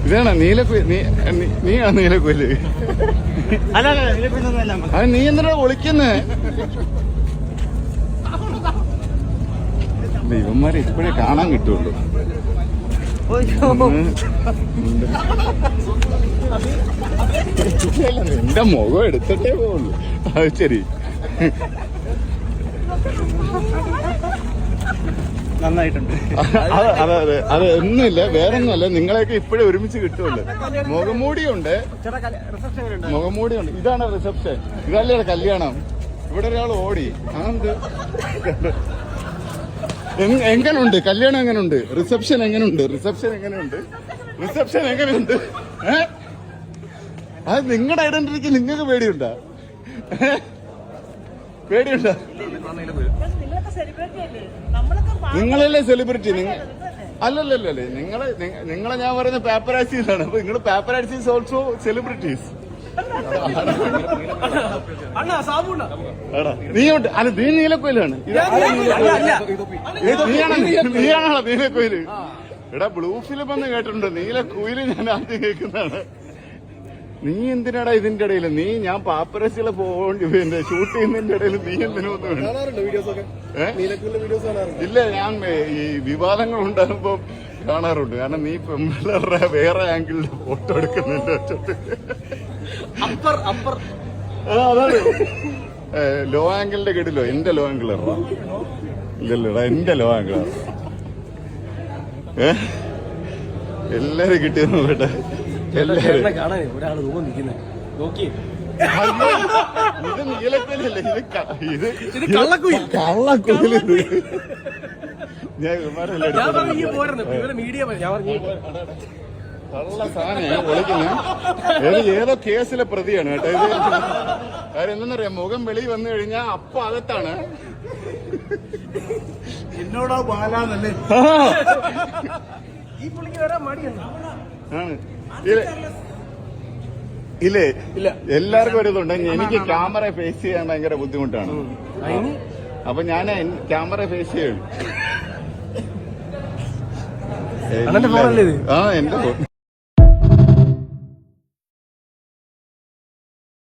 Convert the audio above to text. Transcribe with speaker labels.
Speaker 1: ഇതാണ് നീലക്കുയിൽ. നീയാണ് നീലക്കുയില്. അത് നീ എന്തിനാ ഒളിക്കുന്നേ? ഇവന്മാരെ ഇപ്പോഴേ കാണാൻ കിട്ടുള്ളൂ. എന്റെ മുഖം എടുത്തിട്ടേ പോവുള്ളൂ. അത് ശരി.
Speaker 2: നന്നായിട്ടുണ്ട്.
Speaker 1: അതെ അത് ഒന്നുമില്ല, വേറെ ഒന്നുമല്ല. നിങ്ങളെയൊക്കെ ഇപ്പോഴേ ഒരുമിച്ച് കിട്ടുമല്ലോ. മുഖംമൂടിയുണ്ട്. ഇതാണ് റിസപ്ഷൻ. ഇതല്ലേ കല്യാണം. ഇവിടെ ഒരാൾ ഓടി. എങ്ങനുണ്ട് കല്യാണം? എങ്ങനുണ്ട് റിസപ്ഷൻ? എങ്ങനുണ്ട് അത് നിങ്ങളുടെ ഐഡന്റിറ്റിക്ക് നിങ്ങൾക്ക് പേടിയുണ്ടോ? നിങ്ങളല്ലേ സെലിബ്രിറ്റി? അല്ലല്ലേ നിങ്ങളെ ഞാൻ പറയുന്ന പാപ്പരാസീസ് ആണ്. അപ്പൊ നിങ്ങൾ പാപ്പരാസീസ് ഓൾസോ സെലിബ്രിറ്റീസ്. നീയുണ്ട്. അല്ല, നീ നീലക്കോയിലാണ്. നീയാണോ നീലക്കോയില്? എടാ, ബ്ലൂ ഫിലിം എന്ന് കേട്ടിട്ടുണ്ട്. നീലക്കോയില് ഞാൻ ആദ്യം കേൾക്കുന്നതാണ്. നീ എന്തിനാടാ ഇതിന്റെ ഇടയിൽ? ഞാൻ പാപ്പരസികളെ പിന്നെ ഷൂട്ട് ചെയ്യുന്നതിന്റെ ഇടയിൽ നീ എന്തിനൊന്നും ഇല്ല. ഞാൻ ഈ വിവാദങ്ങൾ ഉണ്ടാകുമ്പോ കാണാറുണ്ട്. കാരണം നീ പെമ്പിള്ളേരുടെ വേറെ ആംഗിളിൽ ഫോട്ടോ എടുക്കുന്നുണ്ട്. അതാണ് ലോ ആംഗിളിന്റെ കേട്ടില്ലോ. എന്റെ ലോ ആംഗിൾ ഇല്ലല്ലോടാ, എന്റെ ലോ ആംഗിളാ. എല്ലാരും കിട്ടിയെന്ന് കേട്ടെ. ഇത് നീലക്കോയിലല്ലേ? ഇത് കള്ളക്കോയില്. ഞാൻ കള്ള സാധനം വിളിക്കുന്ന ഏതോ കേസിലെ പ്രതിയാണ് കേട്ടോ ഇത്. കാര്യം എന്തെന്നറിയാം, മുഖം വെളി വന്നു കഴിഞ്ഞാൽ അപ്പൊ അകത്താണ്.
Speaker 2: എന്നോടാ ബാലാന്നല്ലേ
Speaker 1: ഇല്ലേ? എല്ലാവർക്കും ഒരു ഇതുണ്ട്. എനിക്ക് ക്യാമറ ഫേസ് ചെയ്യാൻ ഭയങ്കര ബുദ്ധിമുട്ടാണ്. അപ്പൊ ഞാൻ ക്യാമറ ഫേസ് ചെയ്യും. എന്റെ ഫോൺ.